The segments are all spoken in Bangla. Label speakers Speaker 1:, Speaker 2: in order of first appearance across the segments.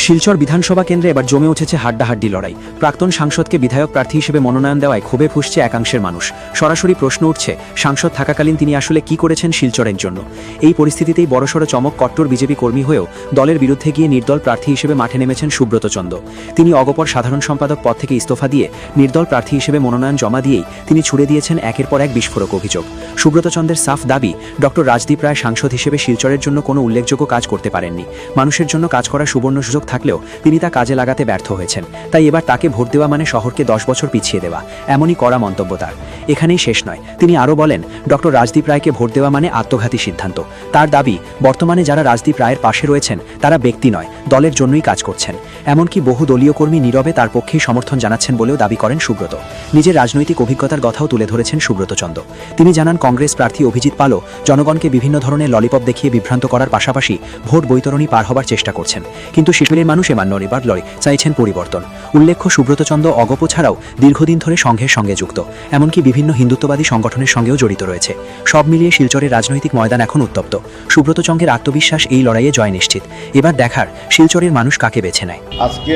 Speaker 1: শিলচর বিধানসভা কেন্দ্রে এবার জমে উঠেছে হাড্ডাহাড্ডি লড়াই। প্রাক্তন সাংসদকে বিধায়ক প্রার্থী হিসেবে মনোনয়ন দেওয়ায় ক্ষোভে ফুঁসছে একাংশের মানুষ। সরাসরি প্রশ্ন উঠছে, সাংসদ থাকাকালীন তিনি আসলে কি করেছেন শিলচরের জন্য? এই পরিস্থিতিতেই বড়সড় চমক, কট্টর বিজেপি কর্মী হয়েও দলের বিরুদ্ধে গিয়ে নির্দল প্রার্থী হিসেবে মাঠে নেমেছেন সুব্রত চন্দ। তিনি অগপর সাধারণ সম্পাদক পদ থেকে ইস্তফা দিয়ে নির্দল প্রার্থী হিসেবে মনোনয়ন জমা দিয়েই তিনি ছুড়ে দিয়েছেন একের পর এক বিস্ফোরক অভিযোগ। সুব্রত চন্দের সাফ দাবি, ডক্টর রাজদীপ রায় সাংসদ হিসেবে শিলচরের জন্য কোনো উল্লেখযোগ্য কাজ করতে পারেননি। মানুষের জন্য কাজ করার সুবর্ণ সুযোগ থাকলেও তিনি তা কাজে লাগাতে ব্যর্থ হয়েছেন। তাই এবার তাকে ভোট দেওয়া মানে শহরকে 10 বছর পিছিয়ে দেওয়া, এমনই কড়া মন্তব্য তার। এখানেই শেষ নয়, তিনি আরও বলেন, ডক্টর রাজদীপ রায়কে ভোট দেওয়া মানে আত্মঘাতী সিদ্ধান্ত। তার দাবি, বর্তমানে যারা রাজদীপ রায়ের পাশে রয়েছেন তারা ব্যক্তি নয়, দলের জন্যই কাজ করছেন। এমনকি বহু দলীয় কর্মী নীরবে তার পক্ষেই সমর্থন জানাচ্ছেন বলেও দাবি করেন সুব্রত। নিজের রাজনৈতিক অভিজ্ঞতার কথাও তুলে ধরেছেন সুব্রত চন্দ। তিনি জানান, কংগ্রেস প্রার্থী অভিজিৎ পালও জনগণকে বিভিন্ন ধরনের ললিপপ দেখিয়ে বিভ্রান্ত করার পাশাপাশি ভোট বৈতরণী পার হবার চেষ্টা করছেন। কিন্তু শিলচরের মানুষ এমান্য এবার চাইছেন পরিবর্তন। উল্লেখ্য, সুব্রত চন্দ অগপ ছাড়াও দীর্ঘদিন ধরে সংঘের সঙ্গে যুক্ত, এমনকি বিভিন্ন হিন্দুত্ববাদী সংগঠনের সঙ্গেও জড়িত রয়েছে। সব মিলিয়ে শিলচরের রাজনৈতিক ময়দান এখন উত্তপ্ত। সুব্রত চন্দের আত্মবিশ্বাস এই লড়াইয়ে জয় নিশ্চিত। এবার দেখার শিলচরের মানুষ কাকে বেছে নেয়।
Speaker 2: আজকে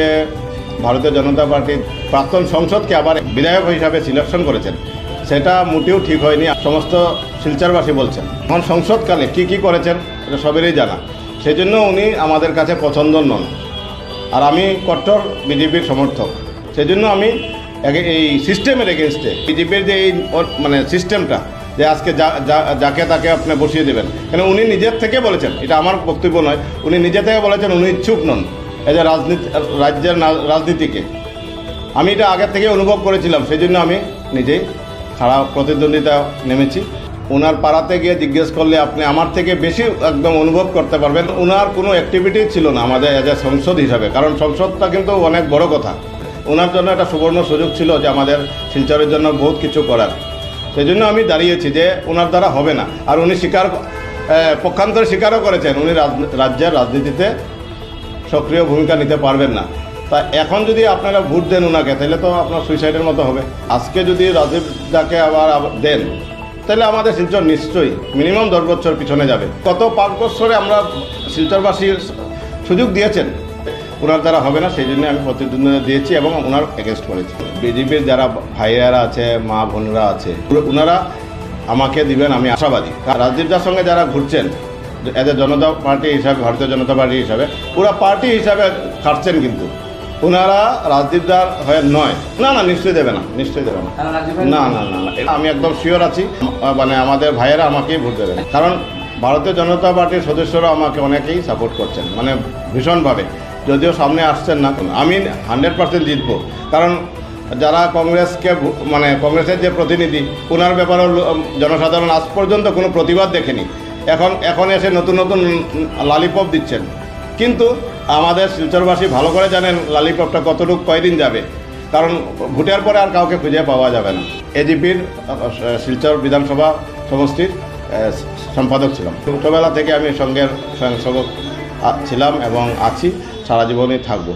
Speaker 2: ভারতীয় জনতা পার্টির প্রাক্তন সংসদকে আবার বিধায়ক হিসাবে সিলেকশন করেছেন, সেটা মোটেও ঠিক হয়নি। সমস্ত শিলচরবাসী বলছেন, এখন সংসদকালে কি করেছেন এটা সবেরই জানা। সেই জন্য উনি আমাদের কাছে পছন্দ নন। আর আমি কট্টর বিজেপির সমর্থক। সেই জন্য আমি এই সিস্টেমের এগেনস্টে, বিজেপির যে এই সিস্টেমটা, যে আজকে যাকে তাকে আপনি বসিয়ে দেবেন, কেন উনি নিজের থেকে বলেছেন, এটা আমার বক্তব্য নয়, উনি নিজে থেকে বলেছেন উনি ইচ্ছুক নন এই যে রাজ্যের রাজনীতিকে। আমি এটা আগের থেকে অনুভব করেছিলাম, সেই জন্য আমি নিজেই খারাপ প্রতিদ্বন্দ্বিতা নেমেছি। ওনার পাড়াতে গিয়ে জিজ্ঞেস করলে আপনি আমার থেকে বেশি একদম অনুভব করতে পারবেন। ওনার কোনো অ্যাক্টিভিটি ছিল না আমাদের এজ এ সংসদ হিসাবে, কারণ সংসদটা কিন্তু অনেক বড় কথা। ওনার জন্য একটা সুবর্ণ সুযোগ ছিল যে আমাদের শিলচরের জন্য বহুত কিছু করার। সেই জন্য আমি দাঁড়িয়েছি যে ওনার দ্বারা হবে না। আর উনি পক্ষান্তরে স্বীকারও করেছেন উনি রাজ্যের রাজনীতিতে সক্রিয় ভূমিকা নিতে পারবেন না। তা এখন যদি আপনারা ভোট দেন ওনাকে, তাহলে তো আপনার সুইসাইডের মতো হবে। আজকে যদি রাজীব দাকে আবার দেন, তাহলে আমাদের শিলচর নিশ্চয়ই মিনিমাম 10 বছর পিছনে যাবে। গত 5 বছরে আমরা শিলচরবাসীর সুযোগ দিয়েছেন, ওনার দ্বারা হবে না। সেই জন্য আমি প্রতিদ্বন্দ্বিতা দিয়েছি এবং ওনার এগেনস্ট করেছি। বিজেপির যারা ভাইয়েরা আছে, মা বোনরা আছে, ওনারা আমাকে দিবেন, আমি আশাবাদী। রাজদীপদার সঙ্গে যারা ঘুরছেন এজ এ জনতা পার্টি হিসাবে, ভারতীয় জনতা পার্টি হিসাবে, পুরো পার্টি হিসাবে খাটছেন, কিন্তু ওনারা রাজদীপদার হয়ে নয়। না, নিশ্চয়ই দেবে না, নিশ্চয়ই দেবে না। না, আমি একদম শিওর আছি, আমাদের ভাইয়েরা আমাকেই ভোট দেবেন। কারণ ভারতীয় জনতা পার্টির সদস্যরা আমাকে অনেকেই সাপোর্ট করছেন, ভীষণভাবে। যদিও সামনে আসছেন না, আমি 100% জিতবো। কারণ যারা কংগ্রেসকে কংগ্রেসের যে প্রতিনিধি, ওনার ব্যাপারেও জনসাধারণ আজ পর্যন্ত কোনো প্রতিবাদ দেখেনি। এখন এসে নতুন লালিপপ দিচ্ছেন, কিন্তু আমাদের শিলচরবাসী ভালো করে জানেন লালিপপটা কতটুকু কয়দিন যাবে। কারণ ভোটের পরে আর কাউকে খুঁজে পাওয়া যাবে না। এজিপির শিলচর বিধানসভা সমষ্টির সম্পাদক ছিলাম। ছোটোবেলা থেকে আমি সংঘের স্বয়ংসেবক ছিলাম এবং আছি, সারা জীবনই থাকবো।